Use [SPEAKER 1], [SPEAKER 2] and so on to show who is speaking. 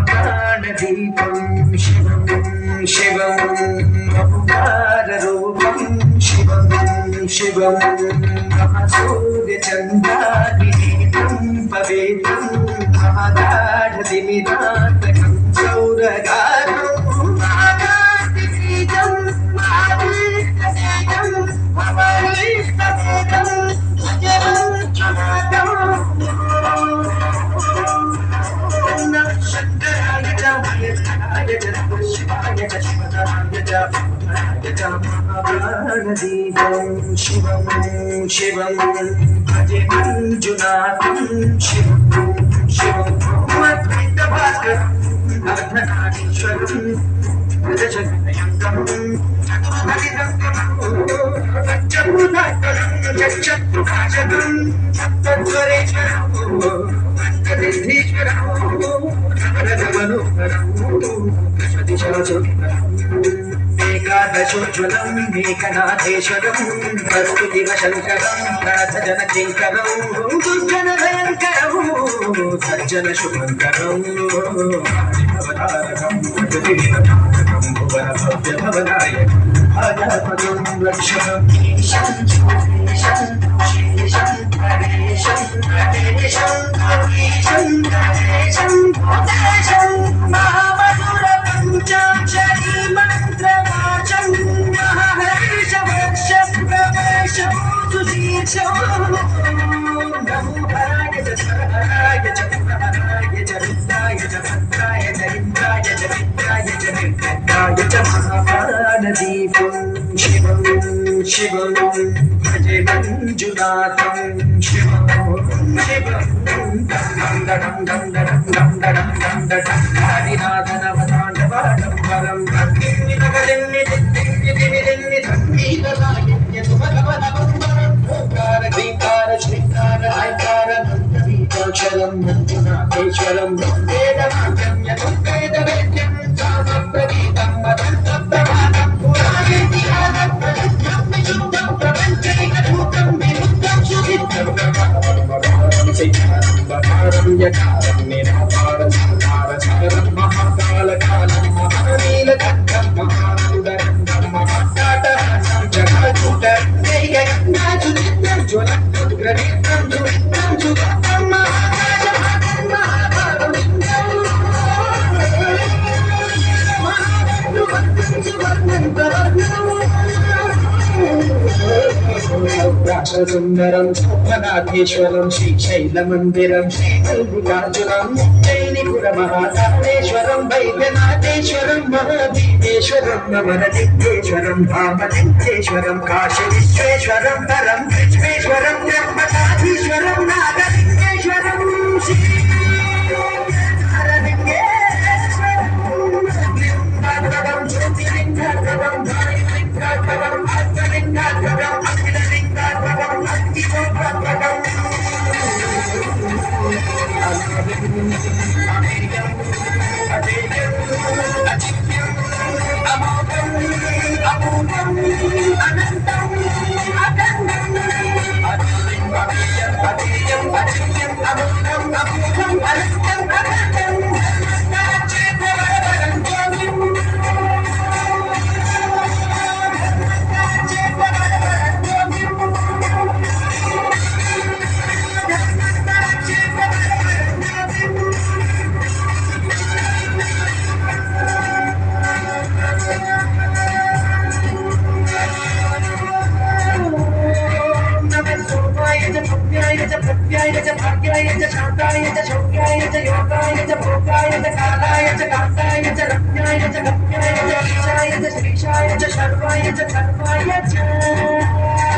[SPEAKER 1] ప్రాణదీపం శివం శివం మహుకారూపం శివం శివం మహసూర్యచంద్రాదినేత్రం పవేత్రం మహదాఢదిమిరాతకం సౌరగారం మహాకార్తిబీజం మహాభీష్టసేనం భవనీష్టసేనం అజరంచునాథం శంకరాయ చ మహేశ్వరాయ చ శివాయ చ శివతరాయ చ మహాప్రాణదీపం శివం శివం భజే మంజునాథం శివం శివం అద్వైత భాస్కరం అర్ధనారీశ్వరం గజగణయంకం చతుర్భుజాకరం సప్తస్వరేశ్వరం ఏకాదశోజ్వలం ఏకనాథేశ్వరం ప్రస్తుతివ శంకరం రాధజన కింకరం దుర్జన భయంకరం సజ్జన శుభంకరం అవతారకం భువన భవ్య భవనాయ ఆజాపదం రక్షణం మహాప్రాణదీపం శివం శివం భజే మంజునాథం శివం శివం దండం దండం దండం దండం హరినాథనవతాండవాడం వరం భక్తిని నగలిని దివ్యదివిరిని సంగీతలాయన్య సుభగవనవందరం ఓంకార శ్రీకార శ్రీకార ఐకార నందీకాక్షరం మంజునాథేశ్వరం వేదమాగమ్య వేద వేద్యం సామప్రగీతం మదంతం ప్రమాణం పురాణేతిహాసం ప్రసిద్ధం విశుద్ధం ప్రపంచైకభూతం విముక్తం సువిద్ధం సిద్ధారం యకారం నిరాకార సాకార సాగరం మహాకాలకాలం మహానీలకంఠం మహానందరంగం మహాకాటహాసం జగద్భూత జ్వలం ఉగ్రనేత్రం జ్వలితం జుగం మహాకాశం మహాభారలింగం సుందరం సోమనాథేశ్వరం శ్రీశైలమందిరం శ్రీమల్లికార్జునం జైనిపుర మహాకాళేశ్వరం వైద్యనాథేశ్వరం మహాదీపేశ్వరం నవరలింగేశ్వరం భామలింగేశ్వరం కాశీ విశ్వేశ్వరం పరం విశ్వేశ్వరం బ్రహ్మనాథీశ్వరం నాగలింగేశ్వరం भाग्याय च भाग्याय च शान्ताय च शौक्याय च योगाय च भोगाय च कालाय च कान्ताय च रम्याय च गम्याय च ईशाय च श्रीशाय च शर्वाय च सर्वाय च